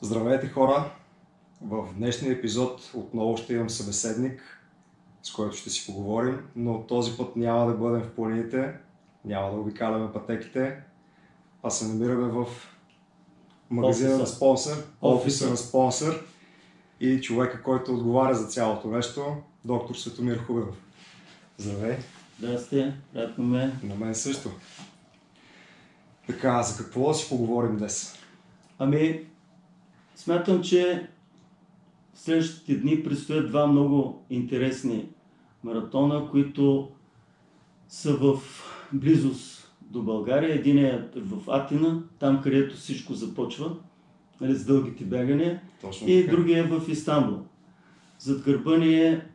Здравейте, хора! В днешния епизод отново ще имам събеседник, с който ще си поговорим, но този път няма да бъдем в планините, няма да обикаляме пътеките, а се намираме в магазина на спонсор, офиса на спонсор и човека, който отговаря за цялото нещо, доктор Светомир Хубенов. Здравей! Здрасти, приятно ме. На мен също. Така, за какво да си поговорим днес? Смятам, че в следващите дни предстоят два много интересни маратона, които са в близост до България. Единият е в Атина, там където всичко започва, с дългите бягания. Точно и така. другия е в Истанбул. Зад гърба ни е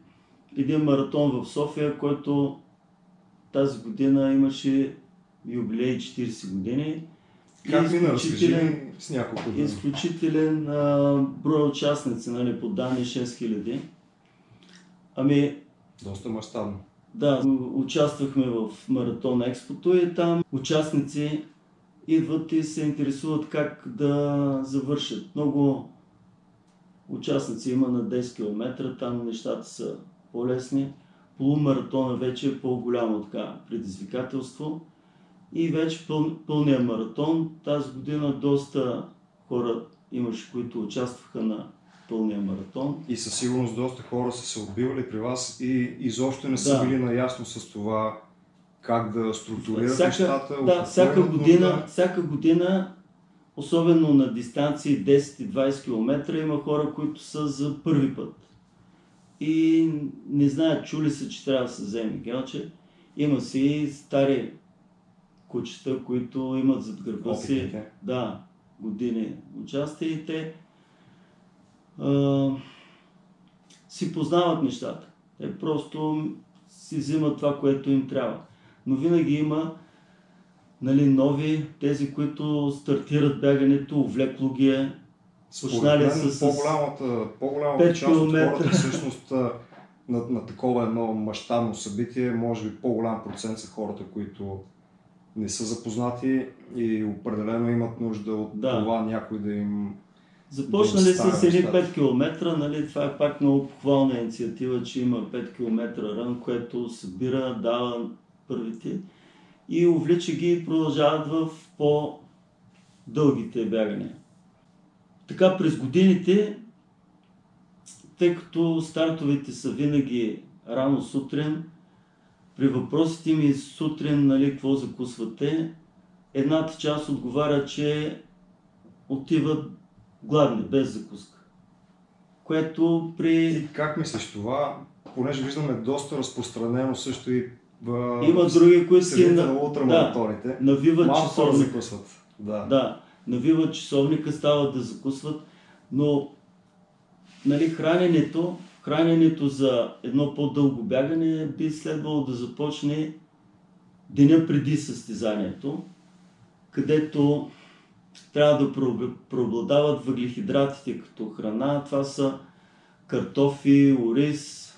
един маратон в София, който тази година имаше юбилей 40 години. Как мина, разкажи с няколко думи. Изключителен брой участници, по данни 6000. Доста мащабно. Да, участвахме в Маратон Експото и там участници идват и се интересуват как да завършат. Много участници има на 10 км, там нещата са по-лесни. Полумаратона вече е по-голямо предизвикателство. И вече пълния маратон. Тази година доста хора имаше, които участваха на пълния маратон. И със сигурност доста хора са се отбивали при вас и изобщо не са били наясно с това как да структурират нещата. Да, всяка година, особено на дистанции 10 и 20 км, има хора, които са за първи път. И не знаят, чули се, че трябва да се вземе гелче. Има си стари кучета, които имат зад гърба си години участие и те си познават нещата. Те просто си взимат това, което им трябва. Но винаги има нови, тези, които стартират бягането, увлекло ги е. Според мен по-голямата част от хората всъщност на такова едно мащабно събитие, може би по-голям процент са хората, които не са запознати и определено имат нужда от това някой да им... Започнали с едни 5 км, това е пак много похвална инициатива, че има 5 км рън, което събира, дава първите и увлича ги и продължават в по-дългите бягания. Така през годините, тъй като стартовете са винаги рано сутрин, при въпросите ми сутрин, какво закусвате, едната част отговаря, че отиват гладни, без закуска. Което при... Ти как мислиш това? Понеже виждаме доста разпространено също и в... Има други, които си на ултрамаратоните. Навиват часовника. Закусват. Навиват часовника, стават да закусват, но храненето за едно по-дълго бягане би следвало да започне деня преди състезанието, където трябва да преобладават въглехидратите като храна. Това са картофи, ориз,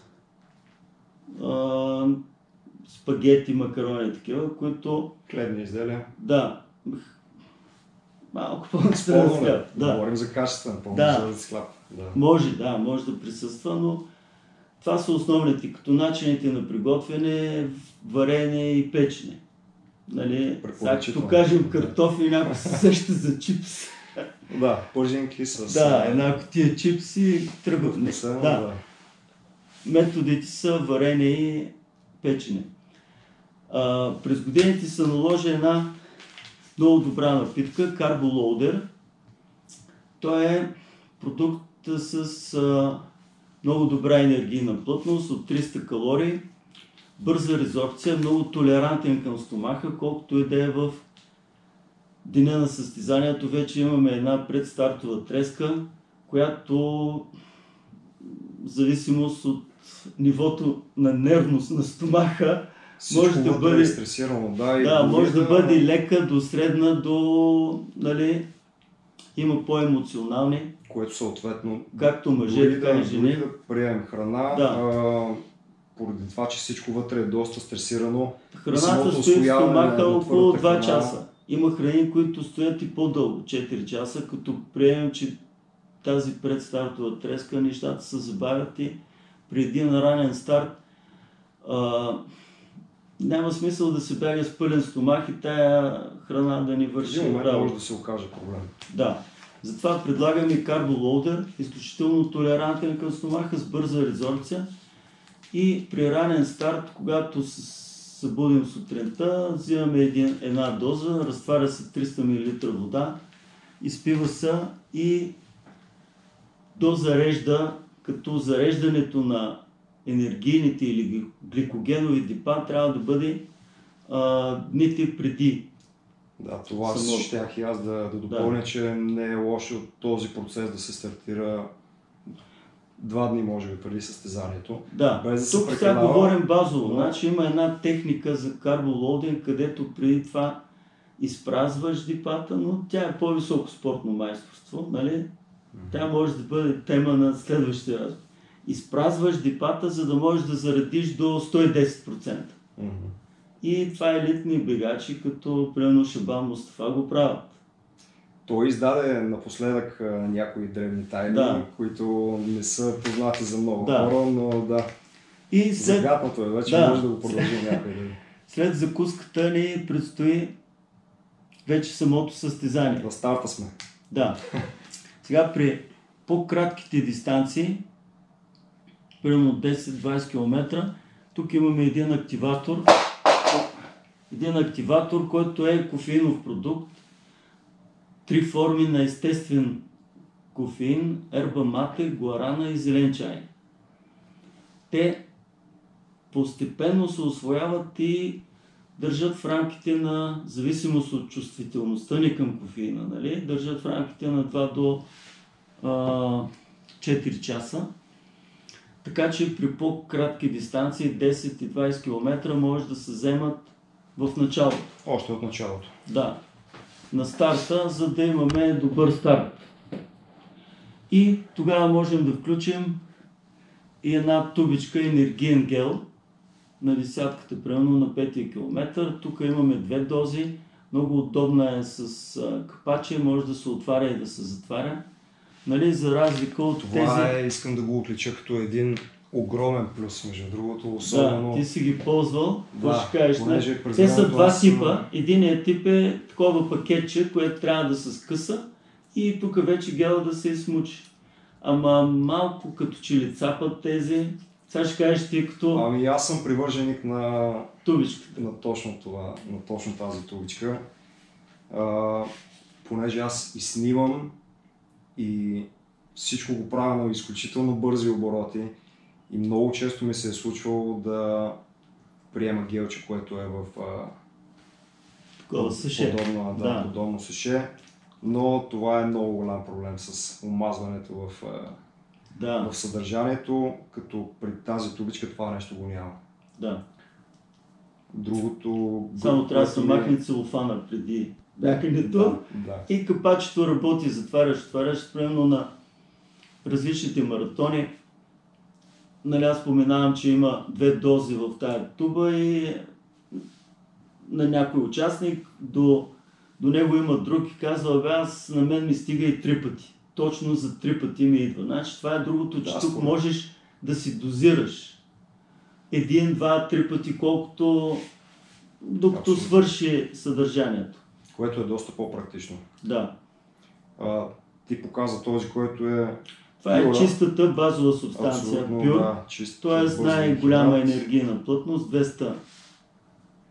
спагети, макарони, такива, които... Хлебни изделия. Да. Малко по-екстрем хляб. Говорим за качествен, за хляб. Може да присъства, но това са основните, като начините на приготвяне, варене и печене. Като кажем картофи, някой се сеща за чипс. Пържинки с... една кутия чипси тръгват. Методите са варене и печене. През годините се наложи една много добра напитка, Carbo Loader. Той е продукт с много добра енергийна плътност от 300 калории, бърза резорбция, много толерантен към стомаха, колкото и да е в деня на състезанието. Вече имаме една предстартова треска, която в зависимост от нивото на нервност на стомаха може да бъде стресирано, може да бъде лека до средна, до има по-емоционални, което съответно както мъже, така и жени. Да приемем храна, поради това, че всичко вътре е доста стресирано. Храната стои в стомаха около 2 часа. Има храни, които стоят и по-дълго, 4 часа, като приемем, че тази предстартова треска, нещата се забавят и при един ранен старт няма смисъл да се бяга с пълен стомах и тая храна да ни върши В един момент работа. може да се окаже проблем. Да. Затова предлагаме карболоудер, изключително толерантен към стомаха, с бърза резорбция и при ранен старт, когато се събудим сутринта, взимаме една доза, разтваря се 300 мл вода, изпива се и дозарежда, като зареждането на енергийните или гликогенови депа трябва да бъде дните преди. Да, това щях и аз да допълня, че не е лошо този процес да се стартира 2 дни, може би, преди състезанието. Да, без да се тук сега говорим базово. Но... Значи има една техника за карболоудинг, където преди това изпразваш депата, но тя е по-високо спортно майсторство, нали? Тя може да бъде тема на следващия разговор. Изпразваш депата, за да можеш да заредиш до 110%. И това елитни бегачи, като примерно Шабан Мустафа, го правят. Той издаде напоследък някои древни тайни, които не са познати за много хора, но да. И загадното е, вече може да го продължим някъде. След закуската ни предстои вече самото състезание. На старта сме. Да. Сега при по-кратките дистанции, примерно 10-20 км, тук имаме един активатор, който е кофеинов продукт. 3 форми на естествен кофеин, ерба мате, гуарана и зелен чай. Те постепенно се усвояват и държат в рамките на, зависимост от чувствителността ни към кофеина, нали? Държат в рамките на 2 до 4 часа. Така че при по-кратки дистанции, 10 и 20 км, може да се вземат в началото. Още от началото. Да. На старта, за да имаме добър старт. И тогава можем да включим и една тубичка енергиен гел на десятката, примерно на 5 км. Тук имаме 2 дози. Много удобна е с капаче, може да се отваря и да се затваря. Нали, за разлика от това искам да го отлича като един огромен плюс, между другото, особено... Да, ти си ги ползвал, ще кажеш, те са 2 типа. Единият тип е такова пакетче, което трябва да се скъса и тук вече гела да се измучи. Ама малко като че ли цапат тези, сега ще кажеш ти като... Ами аз съм привърженик на тубичката. На точно това, на точно тази тубичка. Понеже аз и снимам и всичко го правя на изключително бързи обороти и много често ми се е случвало да приема гелче, което е в подобно сеше, но това е много голям проблем с омазването в съдържанието, като при тази тубичка това нещо го няма. Да. Другото... Само трябва да се махне целофана преди бягането и капачето работи, затваряш, примерно на различните маратони. Нали, аз споменавам, че има 2 дози в тая туба и на някой участник до него има друг и казва, аз на мен ми стига и 3 пъти. Точно за 3 пъти ми идва. Значи това е другото, че тук можеш да си дозираш 1, 2, 3 пъти, докато свърши съдържанието. Което е доста по-практично. Да. Ти показа този, който е... Това е чистата базова субстанция, пюр, т.е. най-голяма енергийна плътност, 200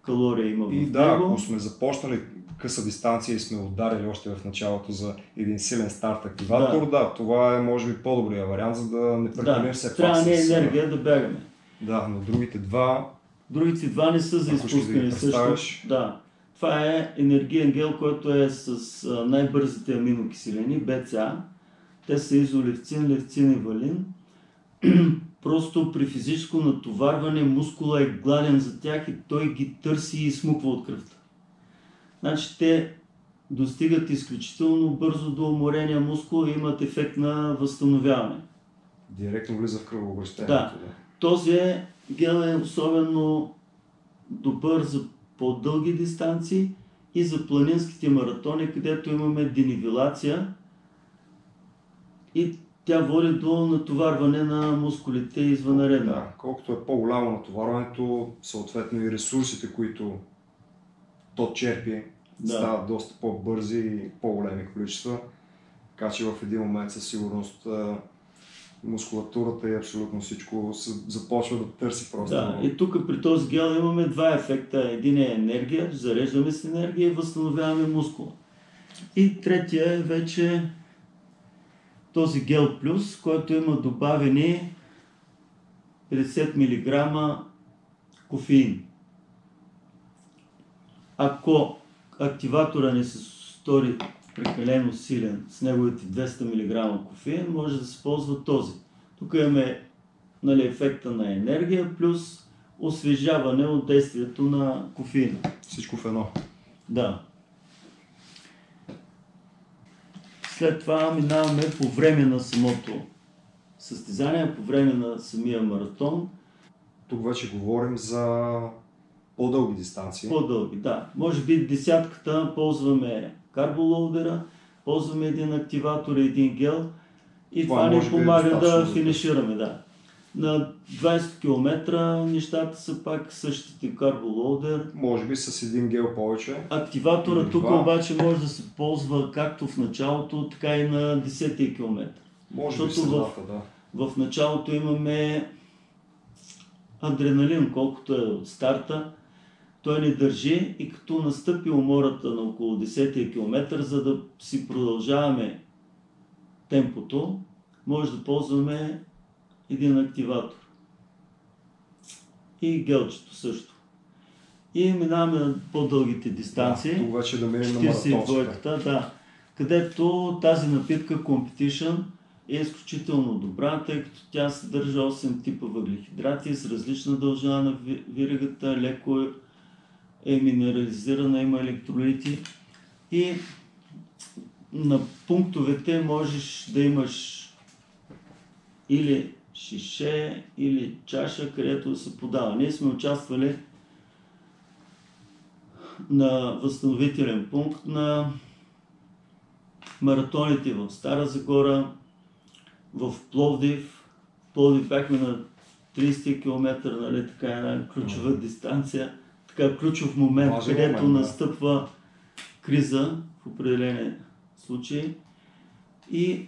калории има в него. И да, ако сме започнали къса дистанция и сме ударили още в началото за един силен старт активатор, това е може би по-добрия вариант, за да не прекалим все пак. Трябва не енергия да бягаме. Да, но другите два не са за изпускане също. Да. Това е енергиен гел, който е с най-бързите аминокиселини, БЦА. Те са изолевцин, левцин и валин. Просто при физическо натоварване мускула е гладен за тях и той ги търси и изсмуква от кръвта. Значи те достигат изключително бързо до уморения мускул и имат ефект на възстановяване. Директно влиза в кръвообращението. Да. Този гел е особено добър за по-дълги дистанции и за планинските маратони, където имаме денивелация. и тя води до натоварване на мускулите извънредно. Да, колкото е по-голямо натоварването, съответно и ресурсите, които то черпи, стават доста по-бързи и по-големи количества. Така че в един момент със сигурност мускулатурата и абсолютно всичко започва да търси просто. Да, и тук при този гел имаме два ефекта. Един е енергия, зареждаме с енергия и възстановяваме мускула. И третия е вече този гел плюс, който има добавени 50 мг кофеин. Ако активатора не се стори прекалено силен с неговите 200 мг кофеин, може да се ползва този. Тук имаме ефекта на енергия плюс освежаване от действието на кофеина. Всичко в едно. Да. След това минаваме по време на самото състезание, по време на самия маратон. Тук вече говорим за по-дълги дистанции. По-дълги, да. Може би десятката ползваме карболоудера, ползваме един активатор и един гел и това ни помага да финишираме. Да. На 20 км нещата са пак същите, карболоудер. Може би с един гел повече. Активатора тук обаче може да се ползва както в началото, така и на 10 км. Може би средата, да. В началото имаме адреналин, колкото е от старта. Той ни държи и като настъпи умората на около 10 км, за да си продължаваме темпото, може да ползваме един активатор. И гелчето също. И минаваме на по-дългите дистанции. Да, тук вече да минем на маратонската. Да, където тази напитка Competition е изключително добра, тъй като тя съдържа 8 типа въглехидрати с различна дължина на виригата, леко е минерализирана, има електролити и на пунктовете можеш да имаш или шише, или чаша, където се подава. Ние сме участвали на възстановителен пункт на маратоните в Стара Загора, в Пловдив. В Пловдив бяхме на 30 км, нали, така една ключова дистанция, така ключов момент, където настъпва криза в определени случаи. И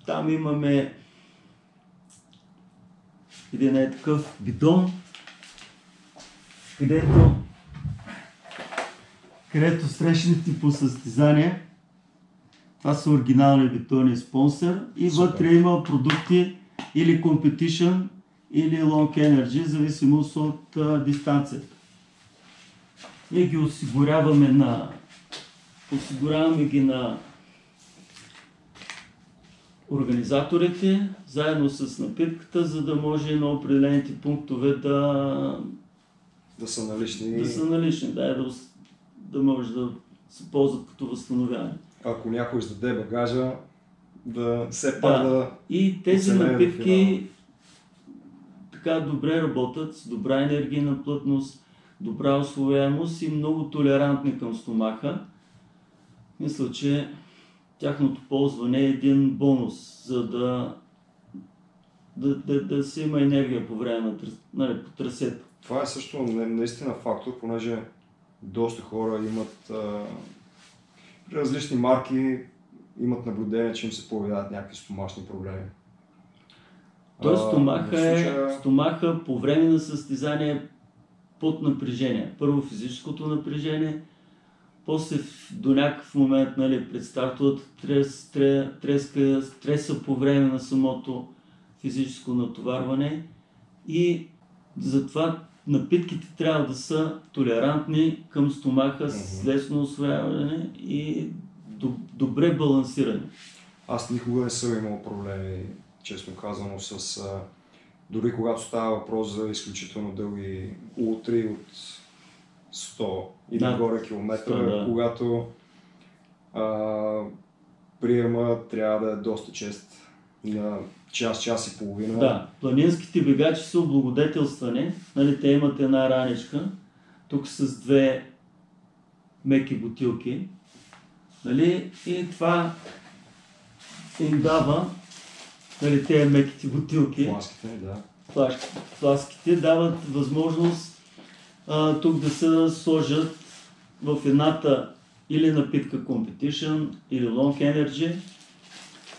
там имаме един такъв бидон, където срещнете по състезание. Това са оригинални бетони спонсор и вътре има продукти или Competition, или Long Energy, в зависимост от дистанцията. Ние ги осигуряваме ги на организаторите, заедно с напитката, за да може на определените пунктове да са налични. Да може да се ползват като възстановяване. Ако някой издаде багажа, да все пак да... И тези напитки така добре работят, с добра енергийна плътност, добра усвояемост и много толерантни към стомаха. Мисля, че тяхното ползване е един бонус, за да се има енергия по време на по трасето. Това е също наистина фактор, понеже доста хора имат различни марки, имат наблюдение, че им се появяват някакви стомашни проблеми. Тоест стомаха по време на състезание под напрежение. Първо физическото напрежение, после до някакъв момент, пред стартовата стреса по време на самото физическо натоварване и затова напитките трябва да са толерантни към стомаха с лесно усвояване и добре балансирани. Аз никога не съм имал проблеми, честно казано, дори когато става въпрос за изключително дълги ултри от 100 и нагоре километра, когато приема трябва да е доста чест, на час и половина. Да, планинските бегачи са облагодетелствани, те имат една раничка, тук с две меки бутилки, и това им дава нали, тези меките бутилки, Фласките, да. фласките дават възможност тук да се сложат в едната или напитка Competition, или Long Energy,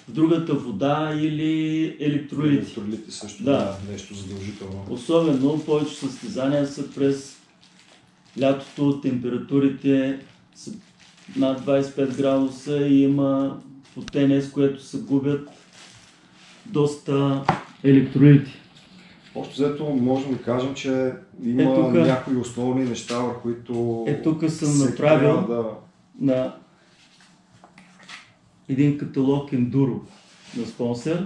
в другата вода или електролити. Електролити също, Да. нещо задължително. Особено повече състезания са през лятото, температурите са над 25 градуса и има потене, с което се губят доста електролити. Общо взето можем да кажем, че има някои основни неща, върху които тук съм направил да... на един каталог Enduro на спонсор.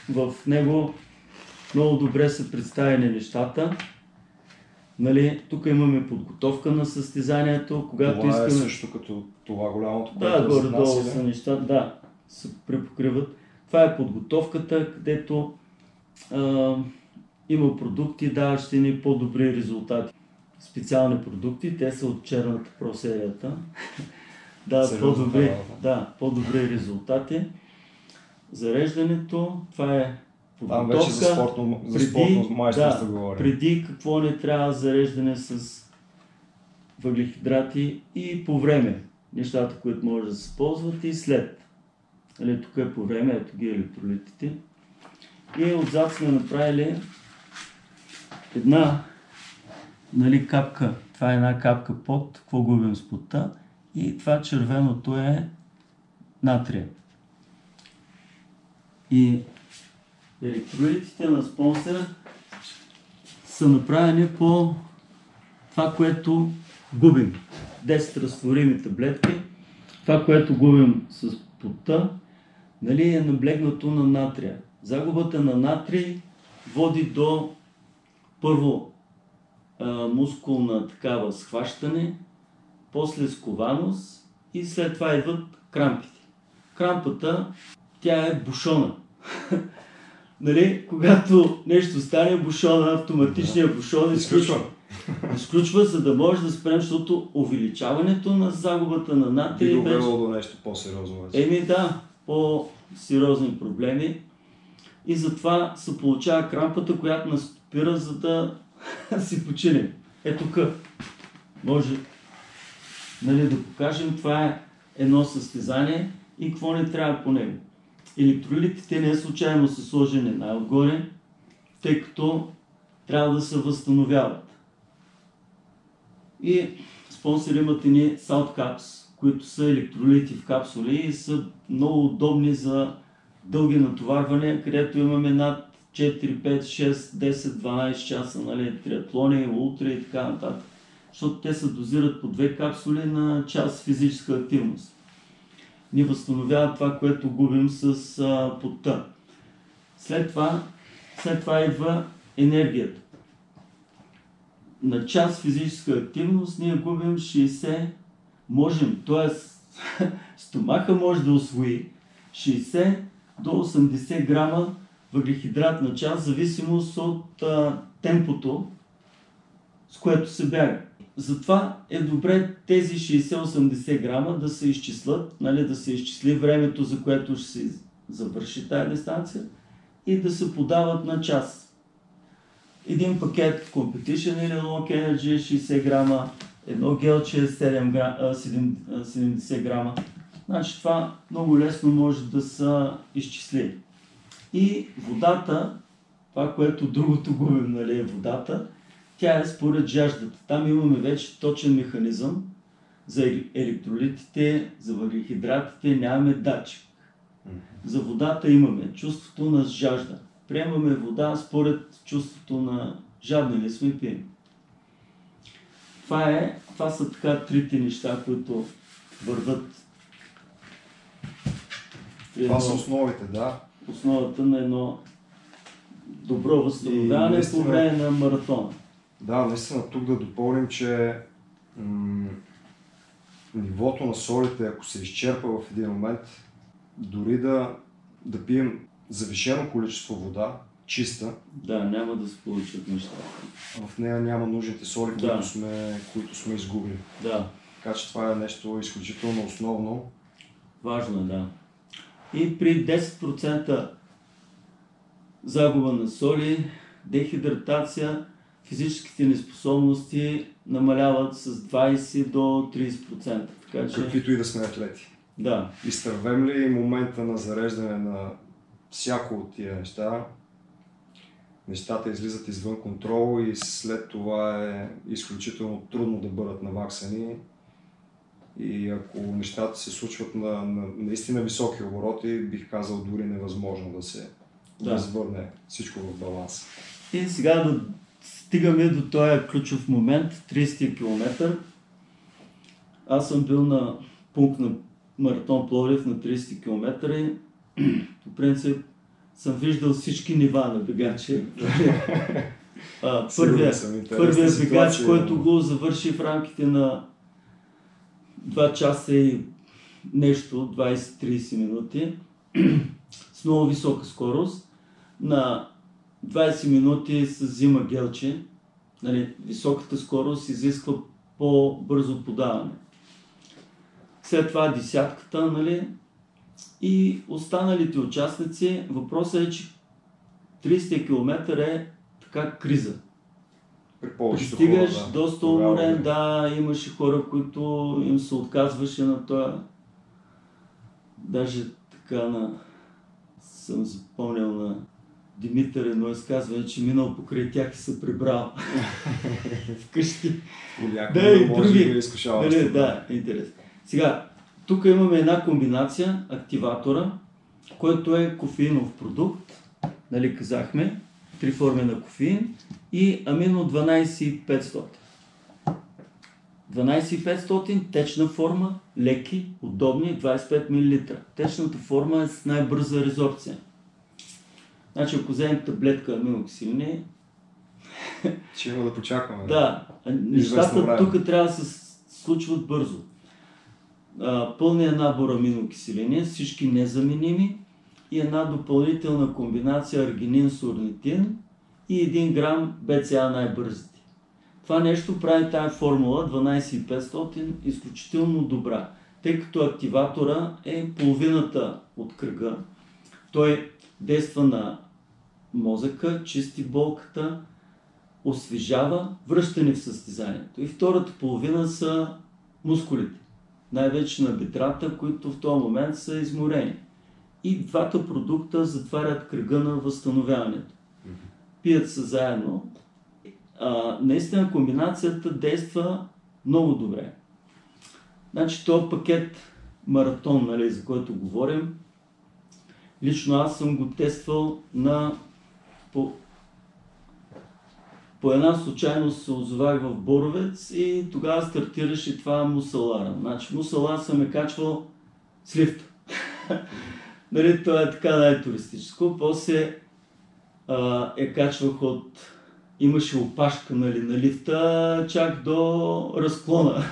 В него много добре са представени нещата. Нали, тук имаме подготовка на състезанието, когато това искаме... е също като това голямото, да, което горе-долу са неща, да, се препокриват. Това е подготовката, където има продукти, даващи ни по-добри резултати. Специални продукти, те са от черната просерията. По-добри резултати. Зареждането, това е подготовка. Там вече за спортно майсторство говорим. Преди какво не трябва зареждане с въглехидрати и по време. Нещата, които може да се ползват и след. Нали, тук е по време, ето ги електролитите. И отзад сме направили една капка. Това е една капка пот, какво губим с пота. И това червеното е натрия. И електролитите на спонсора са направени по това, което губим. 10 разтворими таблетки. Това, което губим с пота, нали, е наблегнато на натрия. Загубата на натрий води до първо мускулна такава схващане, после скованост и след това идват крампите. Крампата, тя е бушона. Нали, когато нещо стане, бушона, автоматичният бушон изключва, за да може да спрем, защото увеличаването на загубата на натрий би довело до нещо по-сериозно. По-сериозни проблеми. И затова се получава крампата, която нас стопира, за да си починем. Ето тук може да покажем, това е едно състезание и какво не трябва по него. Електролитите не случайно са сложени най-отгоре, тъй като трябва да се възстановяват. И спонсори имат едни Salt Caps, които са електролити в капсули и са много удобни за дълги натоварвания, където имаме над 4, 5, 6, 10, 12 часа, нали, триатлони, ултра и така нататък. Защото те се дозират по 2 капсули на час физическа активност. Ни възстановяват това, което губим с пота. След това идва енергията. На час физическа активност ние губим 60, т.е. стомаха може да усвои 60 до 80 грама въглехидрат на час, в зависимост от темпото, с което се бяга. Затова е добре тези 60-80 грама да се изчислят, нали, да се изчисли времето, за което ще се завърши тая дистанция и да се подават на час. Един пакет Competition или Long Energy 60 грама, едно гелче 70 грама. Значи това много лесно може да се изчисли. И водата, това, което другото губим, нали, е водата, тя е според жаждата. Там имаме вече точен механизъм за електролитите, за въглехидратите, нямаме датчик. За водата имаме чувството на жажда. Приемаме вода според чувството на жадни ли сме и пием. Това са така трите неща, които върват. Това са основите, да. Основата на едно добро възстановяване по време на маратона. Да, наистина тук да допълним, че нивото на солите, ако се изчерпа в един момент, дори да пием завишено количество вода, чиста, да, няма да се получат нещата. В нея няма нужните соли, които сме изгубили. Да. Така че това е нещо изключително основно. Важно е, да. И при 10% загуба на соли, дехидратация, физическите неспособности намаляват с 20 до 30%. Така че... Каквито и да сме атлети. Да. Изтървем ли момента на зареждане на всяко от тия неща, нещата излизат извън контрол и след това е изключително трудно да бъдат наваксани. И ако нещата се случват на наистина високи обороти, бих казал дори невъзможно да се възвърне всичко в баланс. И сега да стигаме до този ключов момент, 30 км. Аз съм бил на пункт на маратон Пловдив на 30 км и по принцип съм виждал всички нива на бегачи. Първият бегач, който го завърши в рамките на 2 часа и нещо, 20-30 минути, с много висока скорост. На 20 минути се взима гелче. Нали, високата скорост изисква по-бързо подаване. След това десятката, нали, и останалите участници. Въпросът е, че 30 км е така криза. Пристигаш доста уморен, да, имаше хора, които им се отказваше на това. Даже така съм запомнял на Димитър едно изказване, че минал покрай тях и се прибрал вкъщи. Да, и други. Да, интересно. Сега, тук имаме една комбинация, активатора, който е кофеинов продукт, нали казахме, 3 форми на кофеин и амино 12500. 12500 течна форма, леки, удобни, 25 мл. Течната форма е с най-бърза резорбция. Значи, ако вземем таблетка аминокиселини... Ще има да почакаме. Да, нещата тук трябва да се случват бързо. Пълният набор аминокиселини, всички незаменими и една допълнителна комбинация аргинин-сурнитин и 1 грам БЦА най-бързите. Това нещо прави тая формула 12500 изключително добра, тъй като активатора е половината от кръга. Той действа на мозъка, чисти болката, освежава, връщане в състезанието. И втората половина са мускулите, най-вече на бедрата, които в този момент са изморени. И двата продукта затварят кръга на възстановяването. Пият се заедно. Наистина комбинацията действа много добре. Значи този пакет маратон, нали, за който говорим, лично аз съм го тествал по една случайност се озовах в Боровец и тогава стартираше това Мусалара. Значи Мусалара съм е качвал с лифта. Нали, това е така най-туристическо. После качвах имаше опашка, нали, на лифта чак до разклона.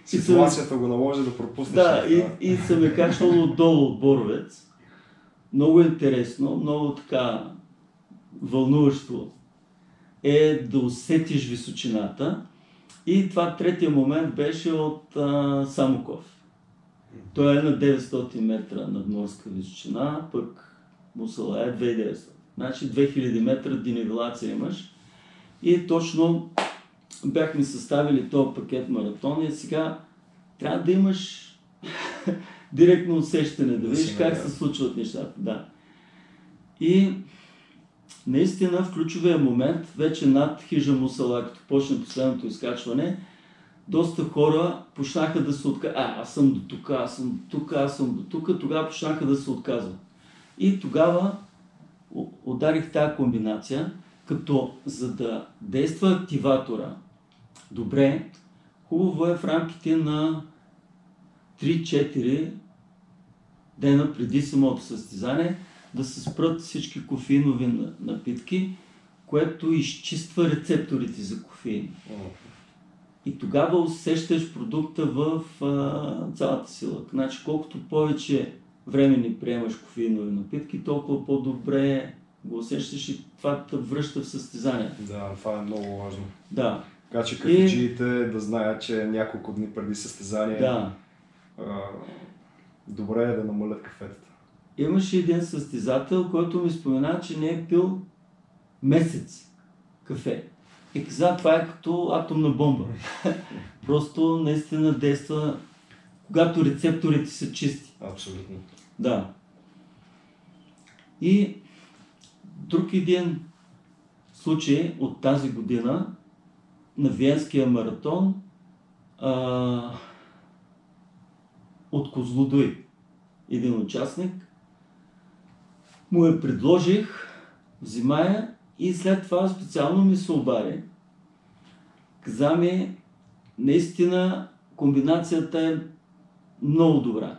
Ситуацията го наложи да пропуснеш. Да, и съм е качвал отдолу от Боровец. Много интересно, много така вълнуващо е да усетиш височината. И това третия момент беше от Самоков. Той е на 900 метра надморска височина, пък Мусала е 2900. Значи 2000 метра денивелация имаш. И точно бяхме съставили този пакет маратон и сега трябва да имаш директно усещане, да видиш как се случват нещата. Да. И наистина в ключовия момент, вече над хижа Мусала, като почне последното изкачване, доста хора почнаха да се отказват. Аз съм до тук, аз съм до тук, аз съм до тук. Тогава почнаха да се отказват. И тогава ударих тази комбинация, като за да действа активатора добре, хубаво е в рамките на 3-4 дена преди самото състезание да се спрат всички кофеинови напитки, което изчиства рецепторите за кофеин. И тогава усещаш продукта в цялата сила. Значи, колкото повече време ни приемаш кофеинови напитки, толкова по-добре го усещаш и това те връща в състезанието. Да, това е много важно. Да. Така че кафеджиите да знаят, че няколко дни преди състезание добре е да намалят кафетата. имаше един състезател, който ми спомена, че не е пил месец кафе. И каза, това е като атомна бомба. Просто наистина действа, когато рецепторите са чисти. Абсолютно. Да. И друг един случай от тази година на Виенския маратон от Козлодуй. Един участник. Му я предложих, взима я и след това специално ми се обади. Каза ми, наистина комбинацията е много добра.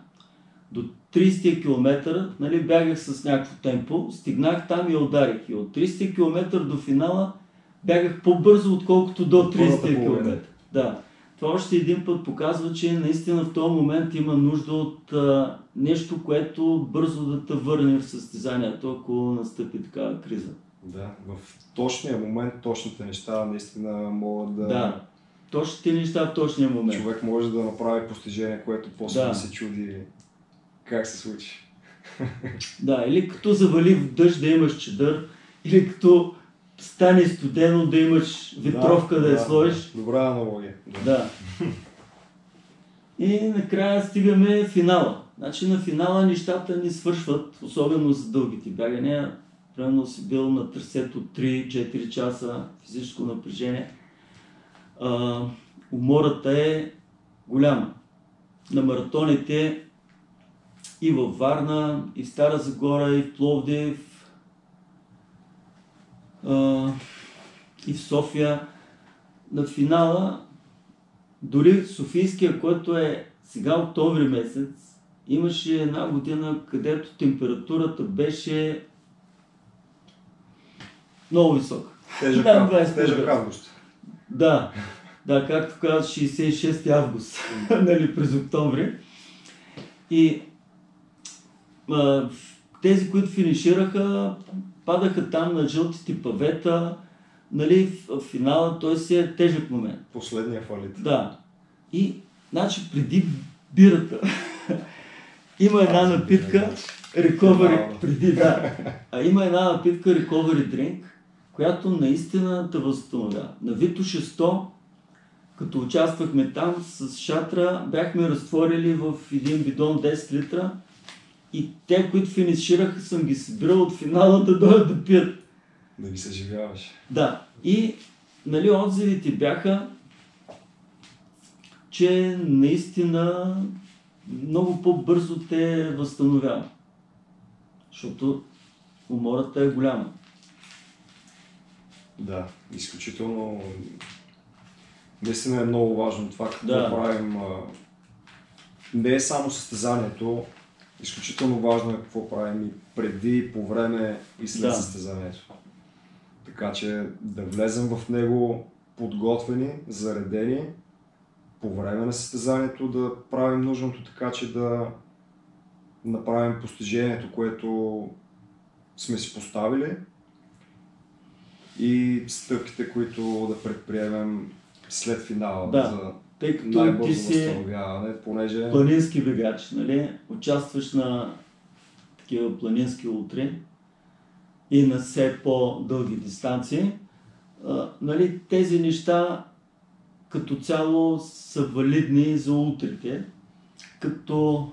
До 30 км, нали, бягах с някакво темпо, стигнах там и я ударих. И от 30 км до финала бягах по-бързо, отколкото до 30 км. Да. Това още един път показва, че наистина в този момент има нужда от нещо, което бързо да те върне в състезанието, ако настъпи такава криза. Да, в точния момент, точните неща наистина могат да... Да, точните неща в точния момент. Човек може да направи постижение, което после да се чуди как се случи. Да, или като завали в дъжд да имаш чадър, или като стане студено да имаш ветровка да я сложиш. Добра аналогия. Да. И накрая стигаме финала. Значи на финала нещата ни свършват, особено за дългите бягания. Примерно си бил на трасето 3-4 часа физическо напрежение. Умората е голяма. На маратоните и във Варна, и в Стара Загора, и в Пловдив, и в София. На финала, дори Софийския, който е сега октомври месец, имаше една година, където температурата беше много висока. Тежък август. Да, както казват 66 август, нали, през октомври. И тези, които финишираха, падаха там на жълтите павета, нали, в финала, той си е тежък момент. Последния фалит. Да. И, значи, преди бирата има една напитка, има една напитка Recovery Drink, която наистина те възстановява. На Витоша 100, като участвахме там с шатра, бяхме разтворили в един бидон 10 литра и те, които финишираха, съм ги събирал от финала да дойдат да пият. Да ги съживяваш. Да. И, нали, отзивите бяха, че наистина много по-бързо те възстановява. Защото умората е голяма. Да, изключително. Наистина е много важно това, какво правим. Не е само състезанието, изключително важно е какво правим и преди, по време и след състезанието. Така че да влезем в него подготвени, заредени, по време на състезанието да правим нужното, така че да направим постижението, което сме си поставили и стъпките, които да предприемем след финала за тъй като най-бързо възстановяване, понеже... планински бегач, нали? Участваш на такива планински ултри и на все по-дълги дистанции. Нали, тези неща като цяло са валидни за ултрите, като,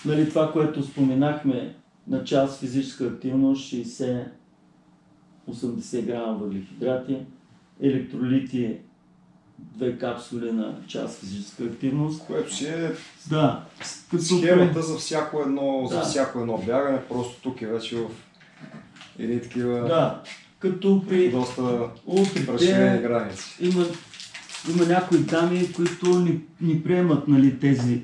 нали, това, което споменахме на час физическа активност, 60-80 грама въглехидрати, електролити 2 капсули на час физическа активност. Което си е като схемата за всяко едно бягане, просто тук е вече в едни такива като при доста разширени граници. Има някои дами, които ни приемат, нали, тези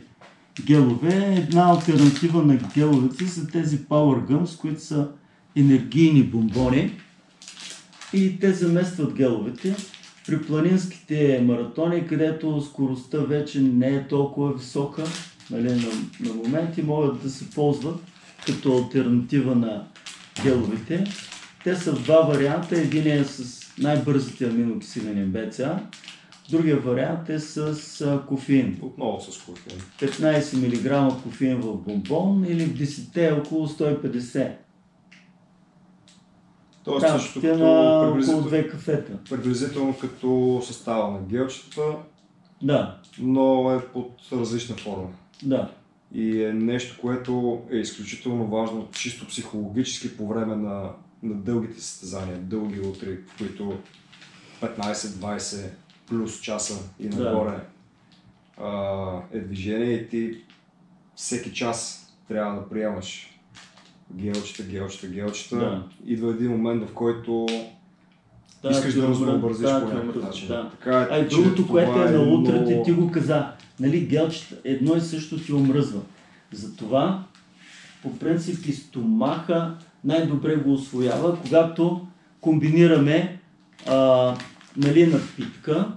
гелове. Една алтернатива на геловете са тези Power Gums, които са енергийни бомбони и те заместват геловете. При планинските маратони, където скоростта вече не е толкова висока, нали, на моменти могат да се ползват като алтернатива на геловете. Те са в два варианта. Един е с най-бързите аминокиселини БЦА, Другия вариант е с кофеин. Отново с кофеин. 15 мг кофеин в бомбон или в 10 около 150. Тоест също на около 2 кафета. Приблизително като състава на гелчетата, да, но е под различна форма. Да. И е нещо, което е изключително важно, чисто психологически по време на дългите състезания, дълги утри, в които 15-20 плюс часа и нагоре е движение и ти всеки час трябва да приемаш гелчета. Да. Идва един момент, в който искаш да разнообразиш по някакъв начин. Да. Така е, другото, което е на утрата, много... ти го каза, нали, гелчета едно и също ти омръзва. Затова, по принцип, и стомаха най-добре го усвоява, когато комбинираме нали, напитка,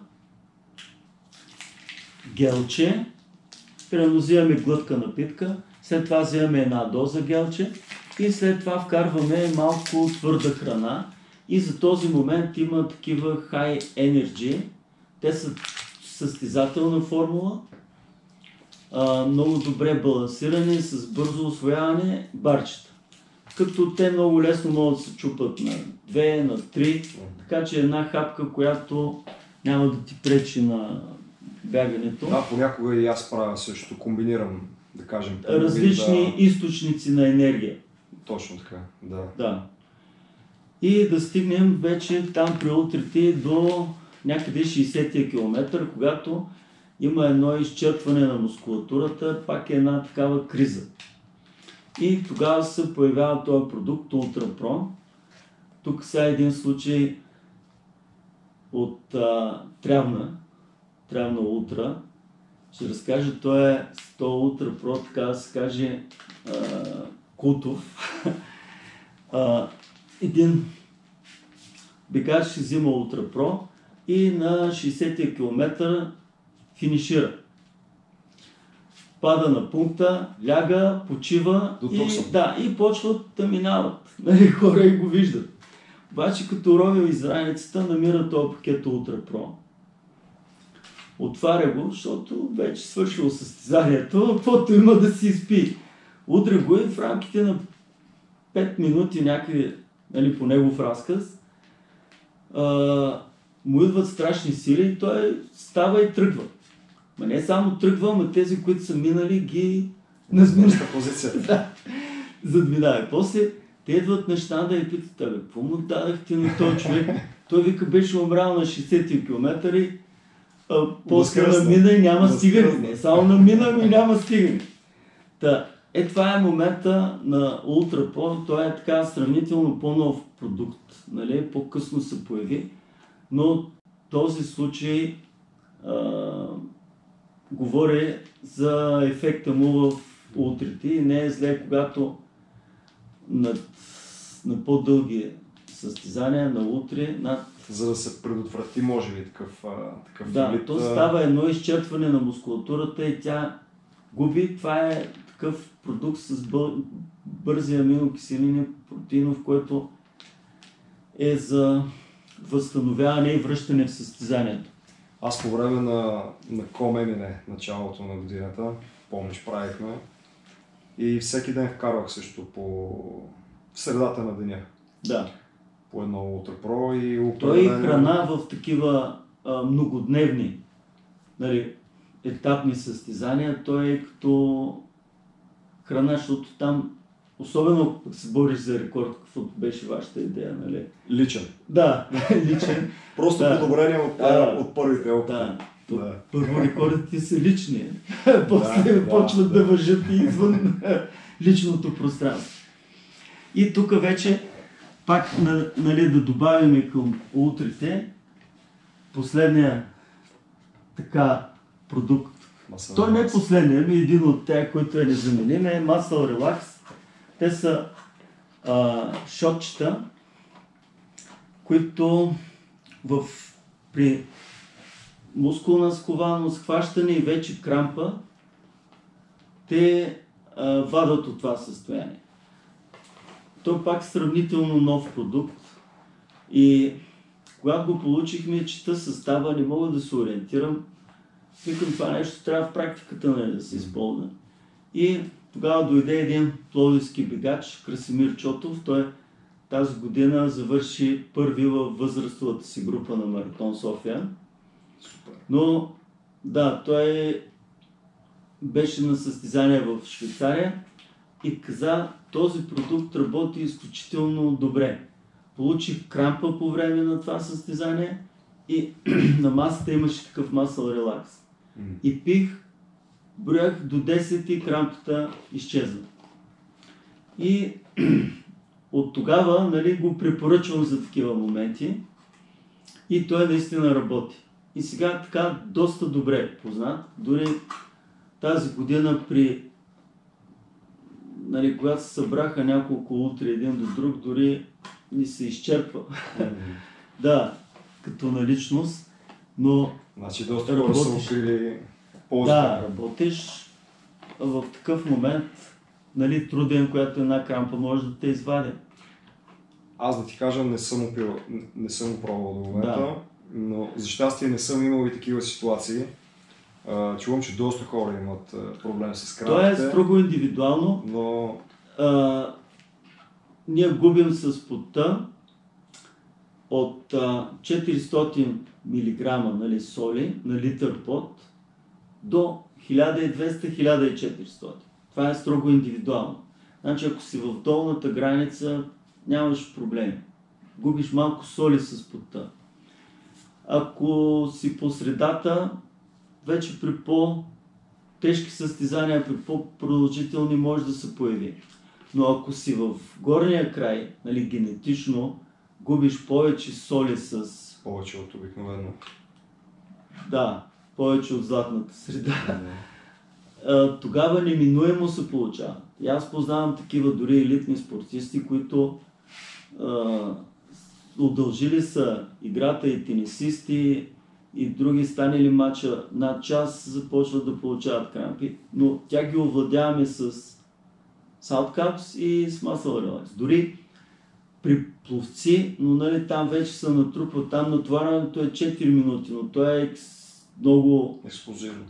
гелче, примерно взимаме глътка напитка, след това взимаме една доза гелче и след това вкарваме малко твърда храна и за този момент има такива high energy, те са състезателна формула, много добре балансирани, с бързо усвояване барчета. Като те много лесно могат да се чупат на 2, на 3, така че една хапка, която няма да ти пречи на бягането. Да, понякога и аз правя също, комбинирам, да кажем. Различни източници на енергия. Точно така, да. Да. И да стигнем вече там при утрите до някъде 60-тия километър, когато има едно изчерпване на мускулатурата, пак е една такава криза. И тогава се появява този продукт UltraPro. Тук сега един случай от Трявна Ултра. Ще разкажа, той UltraPro, така да се каже, култов. Един бегач ще взима UltraPro и на 60-тия километър финишира. Пада на пункта, ляга, почива и почват да минават. Нали, хора и го виждат. Обаче като ровил из раницата, намира този пакет UltraPro. Отваря го, защото вече свършило състезанието, каквото има да си изпи. Удря го и в рамките на 5 минути някъде, нали, по негов разказ, му идват страшни сили и той става и тръгва. Ма не само тръгва, но тези, които са минали, ги назминат позиция. Да, задминава. После те идват на щанда и питат, какво му дадахте на този човек? Той вика, беше умрял на 60 км и после намина и няма стигане. Не само намина и няма стигане. Това е момента на UltraPro, той е така сравнително по-нов продукт, нали? По-късно се появи, но този случай говори за ефекта му в утрите и не е зле, когато на по-дълги състезания, на утре, за да се предотврати, може би, такъв Да, то става едно изчерпване на мускулатурата и тя губи. Това е такъв продукт с бързи аминокиселини, протеинов, който е за възстановяване и връщане в състезанието. Аз по време на Комемине, началото на годината, помниш, правихме и всеки ден вкарвах също в средата на деня. Да. По едно UltraPro и Той храна в такива многодневни, нали, етапни състезания, той е като храна, защото там, особено ако се бориш за рекорд, каквото беше вашата идея, нали? Личен. Да, личен. Просто подобрение от първите опити. Да. Първо рекордите са лични, после почват да въжат и извън личното пространство. И тук вече пак, нали, да добавим към утрите последния така продукт. Той не е последния, ами един от тях, който е незаменим, е Muscle Relax. Те са шотчета, които при мускулна скованост, хващане и вече крампа, те вадат от това състояние. Той пак сравнително нов продукт и когато го получихме, чета състава, не мога да се ориентирам. Викам, това нещо трябва в практиката, нали, да се използва. И тогава дойде един пловдивски бегач, Красимир Чотов. Той тази година завърши първи във възрастовата си група на Маратон София. Супер. Но да, той беше на състезание в Швейцария и каза, този продукт работи изключително добре. Получих крампа по време на това състезание и на масата имаше такъв масъл релакс. И пих, броях до 10 и крампата изчезва. И от тогава, нали, го препоръчвам за такива моменти и той наистина работи. И сега така доста добре познат. Дори тази година нали, когато се събраха няколко утре един до друг, дори ни се изчерпва. Да, като наличност, но значи доста хора са открили ползата. Да, работиш в такъв момент, нали, труден, която една крампа може да те извади. Аз да ти кажа, не съм го пробвал до момента, но за щастие не съм имал и такива ситуации. Чувам, че доста хора имат проблем с крампите. То е строго индивидуално, но ние губим с потта от 400 мг, нали, соли на литър пот до 1200-1400. Това е строго индивидуално. Значи ако си в долната граница, нямаш проблеми. Губиш малко соли с потта. Ако си по средата, вече при по-тежки състезания, при по-продължителни може да се появи. Но ако си в горния край, нали, генетично, губиш повече соли с... Повече от обикновено. Да, повече от златната среда. Тогава неминуемо се получава. И аз познавам такива дори елитни спортисти, които удължили са играта и тенисисти, и други станали мача над час, започват да получават крампи. Но тя ги овладяваме с Saltcaps и с Muscle Relax. Дори при пловци, но нали, там вече се натрупва, там натоварването е 4 минути, но то е много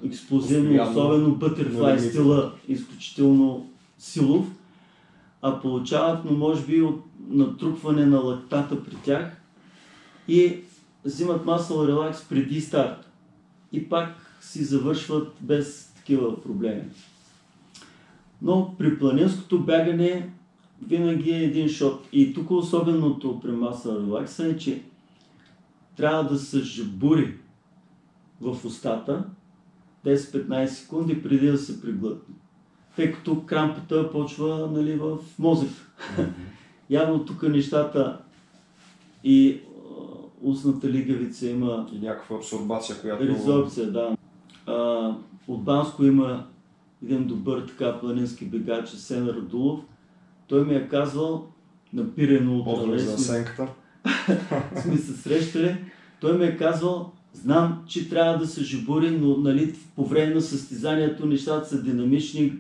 експлозивно, особено Butterfly стила, изключително силов, а получават, но може би от натрупване на лактата при тях и взимат Muscle Relax преди старт и пак си завършват без такива проблеми. Но при планинското бягане винаги е един шот. И тук особеното при Muscle Relax е, че трябва да се жабури в устата 10-15 секунди преди да се приглътне. Тъй като крампата почва, нали, в мозък. Явно тук нещата и устната лигавица има... И някаква абсорбация, която... Резорбция, да. От Банско има един добър така планински бегач, Сен Радулов. Той ми е казвал на пирено утро. Поздрави за сенката. Сме се срещали. Той ми е казвал, знам, че трябва да се жабури, но нали, по време на състезанието нещата са динамични,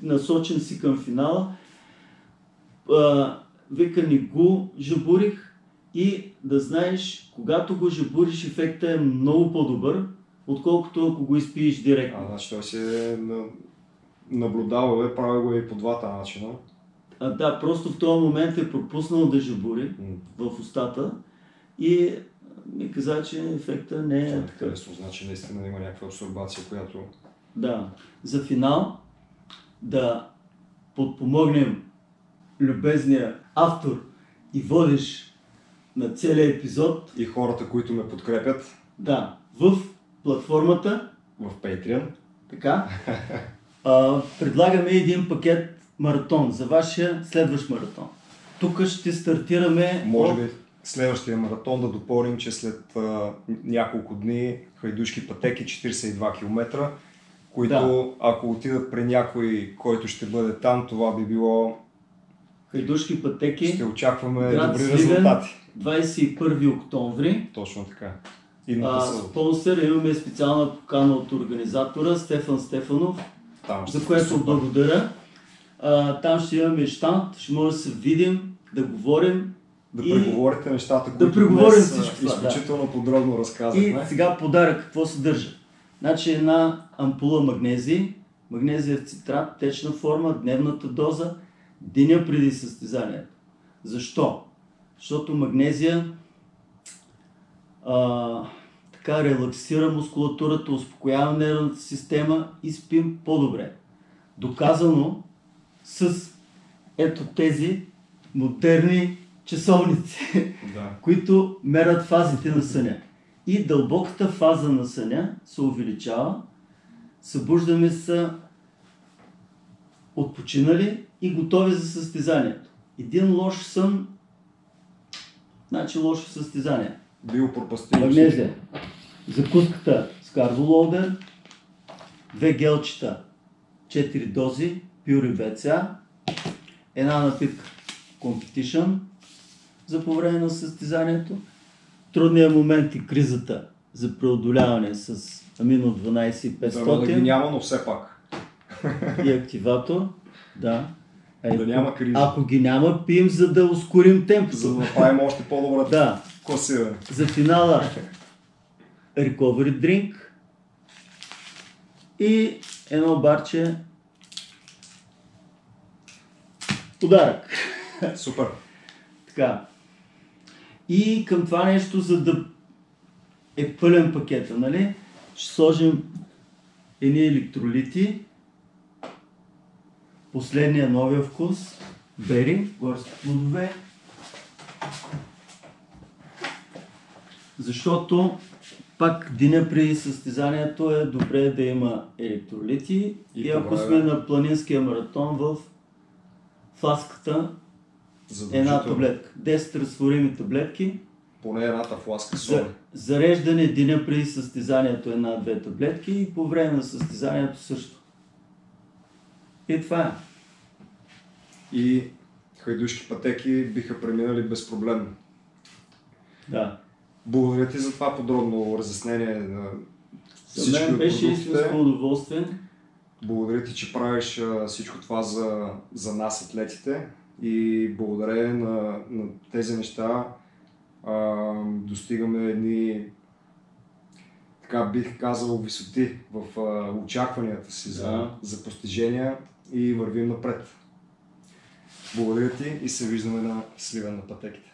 насочен си към финала. Вика, не го жабурих и да знаеш, когато го жабуриш, ефектът е много по-добър, отколкото ако го изпиеш директно. Значи той си е наблюдавал, прави го и по двата начина. Да, просто в този момент е пропуснал да жабури в устата и ми каза, че ефектът не е такъв. Значи наистина има някаква абсорбация, която... Да. За финал да подпомогнем любезния автор и водещ на целия епизод. И хората, които ме подкрепят. Да, в платформата. В Patreon. Така. Предлагаме един пакет маратон за вашия следващ маратон. Тук ще стартираме... Може би следващия маратон да допълним, че след няколко дни хайдушки пътеки 42 км, които ако отидат при някой, който ще бъде там, това би било... Хайдушки пътеки. Ще очакваме град добри Сливен, резултати. 21 октомври. Точно така. Спонсор имаме специална покана от организатора Стефан Стефанов, за което благодаря. Там ще имаме щанд, ще може да се видим, да говорим Да преговорите нещата, да които преговорим днес всичко това, изключително подробно И разказахме. сега подарък какво съдържа. Значи една ампула магнезий, магнезиев цитрат, течна форма, дневната доза, деня преди състезанието. Защо? Защото магнезия така релаксира мускулатурата, успокоява нервната система и спим по-добре. Доказано с ето тези модерни часовници, Да. които мерят фазите на съня. И дълбоката фаза на съня се увеличава, събуждаме се отпочинали и готови за състезанието. Един лош сън, значи лошо състезание. Биопропастили. Магнезия. Закуската с карболоудер, 2 гелчета, 4 дози, пюри БЦА, една напитка Competition за по време на състезанието, трудният момент и кризата за преодоляване с амино 12500 Да ги няма, но все пак. и активатор. Да. Да няма криза. Ако ги няма, пием, за да ускорим темпото. За да направим още по-добре Да. класиране. За финала Recovery Drink и едно барче подарък. Супер. Така. И към това нещо, за да е пълен пакета, нали, ще сложим едни електролити, последния новия вкус, бери, горски плодове, защото пак деня преди състезанието е добре да има електролити и ако сме на планинския маратон, в фласката една таблетка. 10 разтворими таблетки. Поне едната фласка соли. Зареждане деня преди състезанието една-две таблетки и по време на състезанието също. И това е. И хайдушки пътеки биха преминали безпроблемно. Да. Благодаря ти за това подробно разяснение на всички За мен от беше продуктите. истинско удоволствие. Благодаря ти, че правиш всичко това за нас, атлетите. И благодарение на тези неща достигаме едни, така бих казал, висоти в очакванията си за постижения и вървим напред. Благодаря ти и се виждаме на Сливен на пътеките.